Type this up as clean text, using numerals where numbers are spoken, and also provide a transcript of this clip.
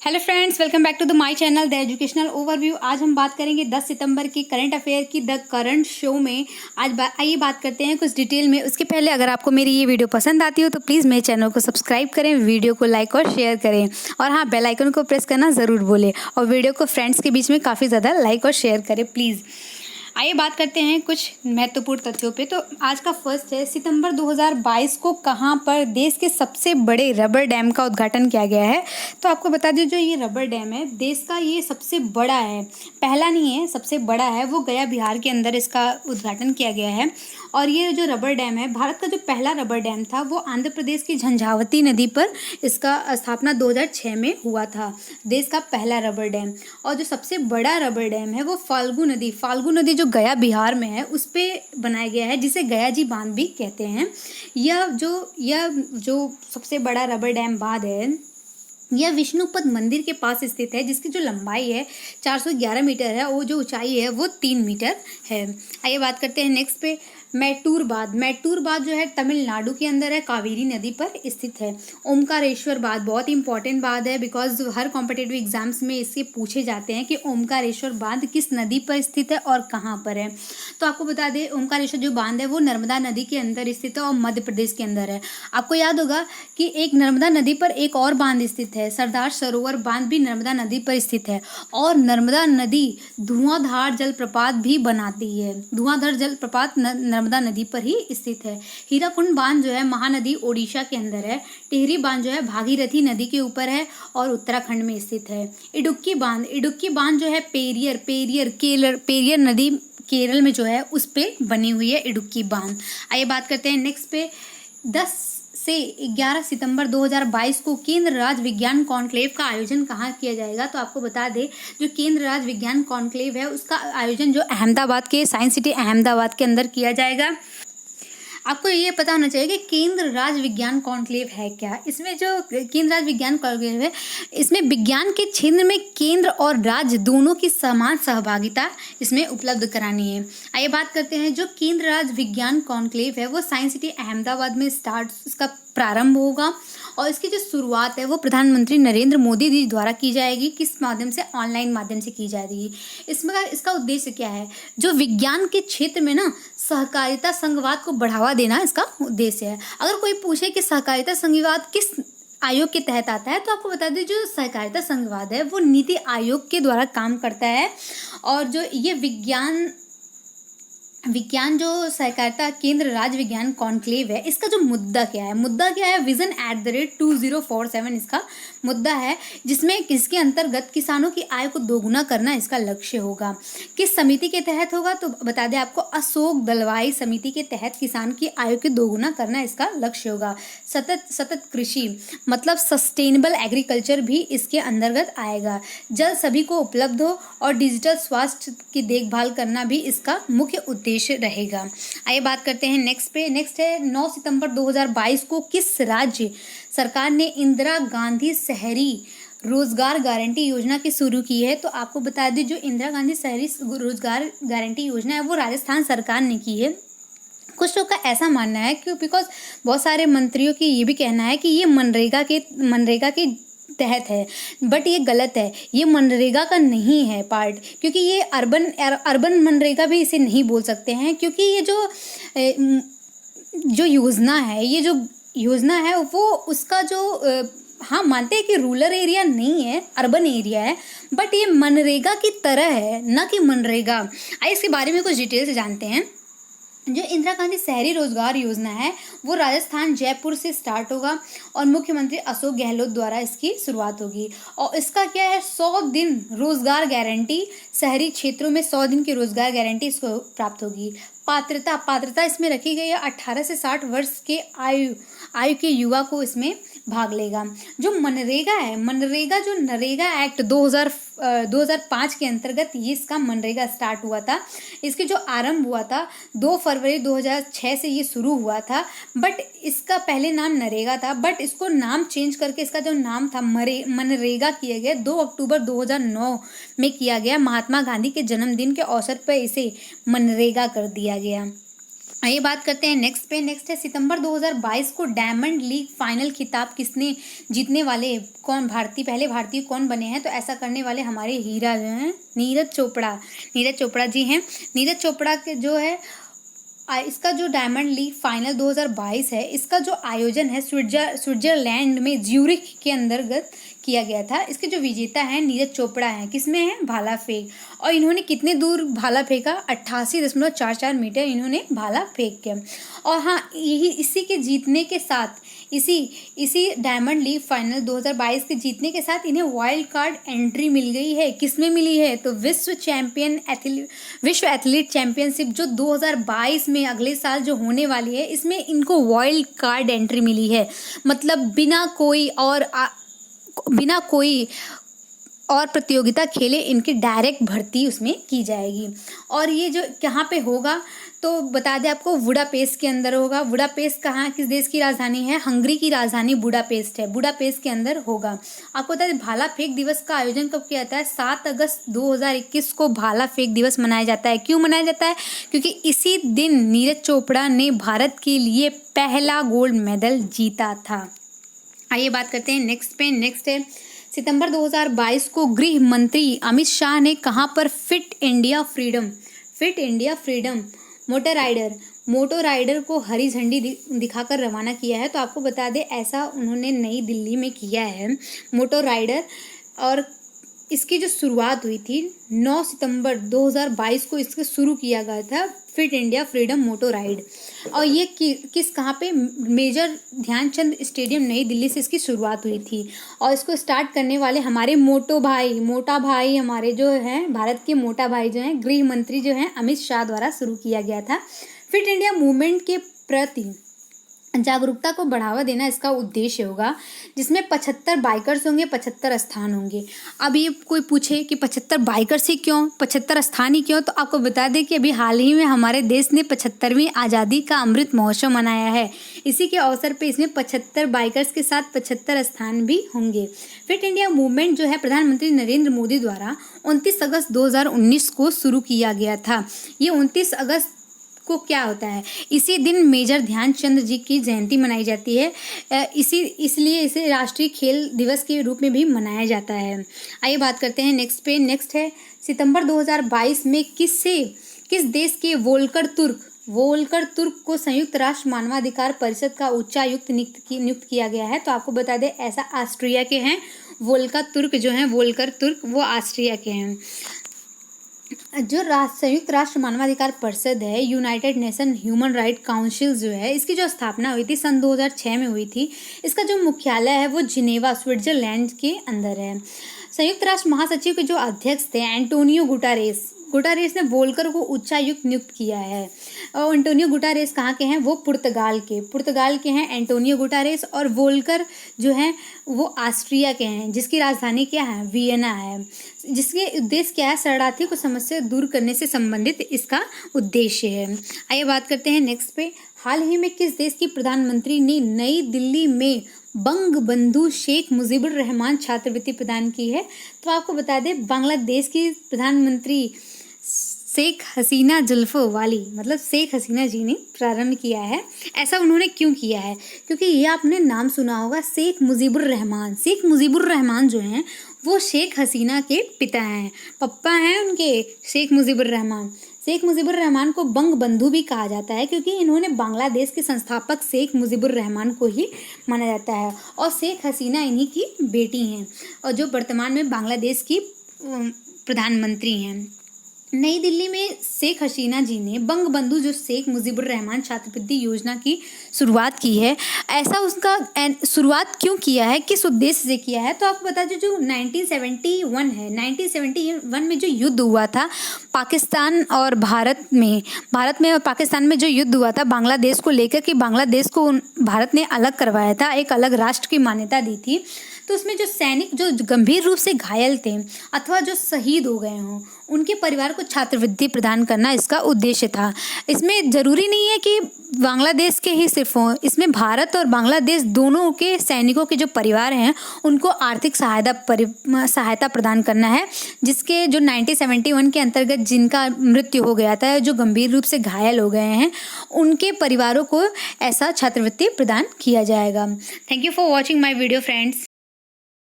Hello friends, welcome back to the my channel the educational overview. आज हम बात करेंगे 10 सितंबर की करंट अफेयर की द करंट शो में। आइए बात करते हैं कुछ डिटेल में। उसके पहले अगर आपको मेरी ये वीडियो पसंद आती हो तो प्लीज़ मेरे चैनल को सब्सक्राइब करें, वीडियो को लाइक और शेयर करें, और हाँ, बेल आइकन को प्रेस करना ज़रूर भूलें, और वीडियो को फ्रेंड्स के बीच में काफ़ी ज़्यादा लाइक और शेयर करें प्लीज़। आइए बात करते हैं कुछ महत्वपूर्ण तथ्यों पे। तो आज का फर्स्ट है, सितंबर 2022 को कहाँ पर देश के सबसे बड़े रबर डैम का उद्घाटन किया गया है। तो आपको बता दें, जो ये रबर डैम है देश का ये सबसे बड़ा है, पहला नहीं है, सबसे बड़ा है। वो गया बिहार के अंदर इसका उद्घाटन किया गया है। और ये जो रबर डैम है, भारत का जो पहला रबर डैम था वो आंध्र प्रदेश की झंझावती नदी पर इसका स्थापना 2006 में हुआ था, देश का पहला रबर डैम। और जो सबसे बड़ा रबर डैम है वो फाल्गु नदी जो गया बिहार में है उस पे बनाया गया है, जिसे गया जी बांध भी कहते हैं। यह जो सबसे बड़ा रबर डैम बांध है, यह विष्णुपद मंदिर के पास स्थित है, जिसकी जो लंबाई है 411 मीटर है और जो ऊंचाई है वो 3 मीटर है। आइए बात करते हैं नेक्स्ट पे, मैटूर बांध जो है तमिलनाडु के अंदर है, कावेरी नदी पर स्थित है। ओमकारेश्वर बांध बहुत इंपॉर्टेंट बांध है, बिकॉज हर कॉम्पिटेटिव एग्जाम्स में इसके पूछे जाते हैं कि ओमकारेश्वर बांध किस नदी पर स्थित है और कहाँ पर है। तो आपको बता दें, ओमकारेश्वर जो बांध है वो नर्मदा नदी के अंदर स्थित है और मध्य प्रदेश के अंदर है। आपको याद होगा कि एक नर्मदा नदी पर एक और बांध स्थित है, सरदार सरोवर बांध भी नर्मदा नदी पर स्थित है। और नर्मदा नदी धुआंधार जलप्रपात भी बनाती है, धुआंधार जलप्रपात नर्मदा नदी पर ही स्थित है। हीराकुंड बांध जो है महानदी ओडिशा के अंदर है। टिहरी बांध जो है भागीरथी नदी के ऊपर है और उत्तराखंड में स्थित है। इडुक्की बांध जो है पेरियर नदी केरल में जो है उस पे बनी हुई है इडुक्की बांध। आइए बात करते हैं नेक्स्ट पे, 10 से 11 सितंबर 2022 को केंद्र राज्य विज्ञान कॉन्क्लेव का आयोजन कहाँ किया जाएगा। तो आपको बता दें, जो केंद्र राज्य विज्ञान कॉन्क्लेव है उसका आयोजन जो अहमदाबाद के साइंस सिटी अहमदाबाद के अंदर किया जाएगा। आपको ये पता होना चाहिए कि केंद्र राज्य विज्ञान कॉन्क्लेव है क्या। इसमें जो केंद्र राज्य विज्ञान कॉन्क्लेव है, इसमें विज्ञान के क्षेत्र में केंद्र और राज्य दोनों की समान सहभागिता इसमें उपलब्ध करानी है। आइए बात करते हैं, जो केंद्र राज्य विज्ञान कॉन्क्लेव है वो साइंस सिटी अहमदाबाद में इसका प्रारंभ होगा, और इसकी जो शुरुआत है वो प्रधानमंत्री नरेंद्र मोदी जी द्वारा की जाएगी। किस माध्यम से? ऑनलाइन माध्यम से की जाएगी। इसका उद्देश्य क्या है? जो विज्ञान के क्षेत्र में ना सहकारिता संघवाद को बढ़ावा देना इसका उद्देश्य है। अगर कोई पूछे कि सहकारिता संघवाद किस आयोग के तहत आता है, तो आपको बता दें, जो सहकारिता संघवाद है वो नीति आयोग के द्वारा काम करता है। और जो ये विज्ञान जो सहकारिता केंद्र राज्य विज्ञान कॉन्क्लेव है, इसका जो मुद्दा क्या है, विजन @2047 इसका मुद्दा है, जिसमें इसके अंतर्गत किसानों की आय को दोगुना करना इसका लक्ष्य होगा। किस समिति के तहत होगा? तो बता दें आपको, अशोक दलवाई समिति के तहत किसान की आय को दोगुना करना इसका लक्ष्य होगा। सतत कृषि मतलब सस्टेनेबल एग्रीकल्चर भी इसके अंतर्गत आएगा। जल सभी को उपलब्ध हो और डिजिटल स्वास्थ्य की देखभाल करना भी इसका मुख्य उद्देश्य रहेगा। आइए बात करते हैं नेक्स्ट है, 9 सितंबर 2022 को किस राज्य सरकार ने इंदिरा गांधी शहरी रोजगार गारंटी योजना की शुरू की है। तो आपको बता दें, जो इंदिरा गांधी शहरी रोजगार गारंटी योजना है वो राजस्थान सरकार ने की है। कुछ लोग का ऐसा मानना है कि बिकॉज बहुत सारे मंत्रियों की ये भी कहना है कि ये मनरेगा के तहत है, बट ये गलत है। ये मनरेगा का नहीं है पार्ट, क्योंकि ये अर्बन मनरेगा भी इसे नहीं बोल सकते हैं, क्योंकि ये जो योजना है वो उसका जो हाँ, मानते हैं कि रूरल एरिया नहीं है, अर्बन एरिया है, बट ये मनरेगा की तरह है, ना कि मनरेगा। आइए इसके बारे में कुछ डिटेल से जानते हैं। जो इंदिरा गांधी शहरी रोजगार योजना है वो राजस्थान जयपुर से स्टार्ट होगा और मुख्यमंत्री अशोक गहलोत द्वारा इसकी शुरुआत होगी। और इसका क्या है, 100 दिन रोजगार शहरी क्षेत्रों में 100 दिन की रोजगार गारंटी इसको प्राप्त होगी। पात्रता इसमें रखी गई है 18 से 60 वर्ष के आयु के युवा को इसमें भाग लेगा। जो मनरेगा जो नरेगा एक्ट 2005 के अंतर्गत ये इसका मनरेगा स्टार्ट हुआ था। इसके जो आरंभ हुआ था 2 फरवरी 2006 से ये शुरू हुआ था, बट इसका पहले नाम नरेगा था, बट इसको नाम चेंज करके इसका जो नाम था मनरेगा किया गया। 2 अक्टूबर 2009 में किया गया। महात्मा गांधी के जन्मदिन के अवसर पर इसे मनरेगा कर दिया गया। आइए बात करते हैं नेक्स्ट पे। नेक्स्ट है सितंबर 2022 को डायमंड लीग फाइनल खिताब किसने जीतने वाले कौन पहले भारतीय कौन बने हैं? तो ऐसा करने वाले हमारे हीरा जो हैं नीरज चोपड़ा। नीरज चोपड़ा जी हैं। नीरज चोपड़ा के जो है इसका जो डायमंड लीग फाइनल 2022 है, इसका जो आयोजन है स्विट्जरलैंड में ज्यूरिख के अंतर्गत किया गया था। इसके जो विजेता हैं नीरज चोपड़ा हैं। किसमें हैं? भाला फेंक। और इन्होंने कितने दूर भाला फेंका? 88.44 मीटर इन्होंने भाला फेंक के। और हाँ, यही इसी के जीतने के साथ इसी डायमंड लीग फाइनल 2022 के जीतने के साथ इन्हें वाइल्ड कार्ड एंट्री मिल गई है। किसमें मिली है? तो विश्व एथलीट चैंपियनशिप जो 2022 में अगले साल जो होने वाली है, इसमें इनको वाइल्ड कार्ड एंट्री मिली है। मतलब बिना कोई और प्रतियोगिता खेले इनकी डायरेक्ट भर्ती उसमें की जाएगी। और ये जो कहाँ पे होगा तो बता दें आपको, बुडापेस्ट के अंदर होगा। बुडापेस्ट कहाँ, किस देश की राजधानी है? हंगरी की राजधानी बुडापेस्ट है। बुडापेस्ट के अंदर होगा। आपको बता दें भाला फेंक दिवस का आयोजन कब किया जाता है? 7 अगस्त 2021 को भाला फेंक दिवस मनाया जाता है। क्यों मनाया जाता है? क्योंकि इसी दिन नीरज चोपड़ा ने भारत के लिए पहला गोल्ड मेडल जीता था। आइए बात करते हैं नेक्स्ट पे। नेक्स्ट है सितंबर 2022 को गृह मंत्री अमित शाह ने कहाँ पर fit India freedom motor rider को हरी झंडी दिखाकर रवाना किया है। तो आपको बता दें ऐसा उन्होंने नई दिल्ली में किया है मोटर राइडर। और इसकी जो शुरुआत हुई थी 9 सितंबर 2022 को इसको शुरू किया गया था फिट इंडिया फ्रीडम मोटो राइड। और ये कहाँ पे? मेजर ध्यानचंद स्टेडियम नई दिल्ली से इसकी शुरुआत हुई थी। और इसको स्टार्ट करने वाले हमारे मोटा भाई हमारे जो हैं भारत के मोटा भाई जो हैं गृह मंत्री जो हैं अमित शाह द्वारा शुरू किया गया था। फिट इंडिया मूवमेंट के प्रति जागरूकता को बढ़ावा देना इसका उद्देश्य होगा, जिसमें 75 बाइकर्स होंगे, 75 स्थान होंगे। अब ये कोई पूछे कि 75 बाइकर्स ही क्यों, 75 स्थान ही क्यों? तो आपको बता दें कि अभी हाल ही में हमारे देश ने 75वीं आज़ादी का अमृत महोत्सव मनाया है। इसी के अवसर पे इसमें 75 बाइकर्स के साथ 75 स्थान भी होंगे। फिट इंडिया मूवमेंट जो है प्रधानमंत्री नरेंद्र मोदी द्वारा 29 अगस्त 2019 को शुरू किया गया था। ये 29 अगस्त को क्या होता है? इसी दिन मेजर ध्यानचंद जी की जयंती मनाई जाती है। इसलिए इसे राष्ट्रीय खेल दिवस के रूप में भी मनाया जाता है। आइए बात करते हैं नेक्स्ट पे। नेक्स्ट है सितंबर 2022 में किस देश के वोल्कर तुर्क को संयुक्त राष्ट्र मानवाधिकार परिषद का उच्चायुक्त नियुक्त किया गया है। तो आपको बता दें ऐसा ऑस्ट्रिया के हैं। वोल्कर तुर्क वो ऑस्ट्रिया के हैं। जो संयुक्त राष्ट्र मानवाधिकार परिषद है, United nation human right council जो है, इसकी जो स्थापना हुई थी सन 2006 में हुई थी। इसका जो मुख्यालय है वो जिनेवा स्विट्जरलैंड के अंदर है। संयुक्त राष्ट्र महासचिव के जो अध्यक्ष थे एंटोनियो गुटारेस ने वोल्कर को उच्चायुक्त नियुक्त किया है। और एंटोनियो गुटारेस कहाँ के हैं? वो पुर्तगाल के हैं एंटोनियो गुटारेस। और वोल्कर जो हैं वो ऑस्ट्रिया के हैं, जिसकी राजधानी क्या है? वियना है। जिसके उद्देश्य क्या है? शरणार्थी को समस्या दूर करने से संबंधित इसका उद्देश्य है। आइए बात करते हैं नेक्स्ट पे। हाल ही में किस देश की प्रधानमंत्री ने नई दिल्ली में बंग बंधु शेख मुजीबुर रहमान छात्रवृत्ति प्रदान की है? तो आपको बता दें बांग्लादेश की प्रधानमंत्री शेख हसीना जुल्फो वाली, मतलब शेख हसीना जी ने प्रारंभ किया है। ऐसा उन्होंने क्यों किया है? क्योंकि ये आपने नाम सुना होगा शेख मुजीबुर रहमान जो हैं वो शेख हसीना के पिता हैं, पप्पा हैं उनके शेख मुजीबुर रहमान को बंग बंधु भी कहा जाता है क्योंकि इन्होंने बांग्लादेश के संस्थापक शेख मुजीबुर रहमान को ही माना जाता है। और शेख हसीना इन्हीं की बेटी हैं और जो वर्तमान में बांग्लादेश की प्रधानमंत्री हैं। नई दिल्ली में शेख हसीना जी ने बंग बंधु जो शेख मुजीबुर रहमान छात्रवृत्ति योजना की शुरुआत की है। ऐसा उसका शुरुआत क्यों किया है, किस उद्देश्य से किया है? तो आपको बता दें जो 1971 है, 1971 में जो युद्ध हुआ था पाकिस्तान और भारत में और पाकिस्तान में जो युद्ध हुआ था बांग्लादेश को लेकर कि बांग्लादेश को भारत ने अलग करवाया था, एक अलग राष्ट्र की मान्यता दी थी। तो उसमें जो सैनिक जो गंभीर रूप से घायल थे अथवा जो शहीद हो गए हों उनके परिवार को छात्रवृत्ति प्रदान करना इसका उद्देश्य था। इसमें ज़रूरी नहीं है कि बांग्लादेश के ही सिर्फ हों, इसमें भारत और बांग्लादेश दोनों के सैनिकों के जो परिवार हैं उनको आर्थिक सहायता प्रदान करना है, जिसके जो 1971 के अंतर्गत जिनका मृत्यु हो गया था, जो गंभीर रूप से घायल हो गए हैं, उनके परिवारों को ऐसा छात्रवृत्ति प्रदान किया जाएगा। Thank you for watching my video friends.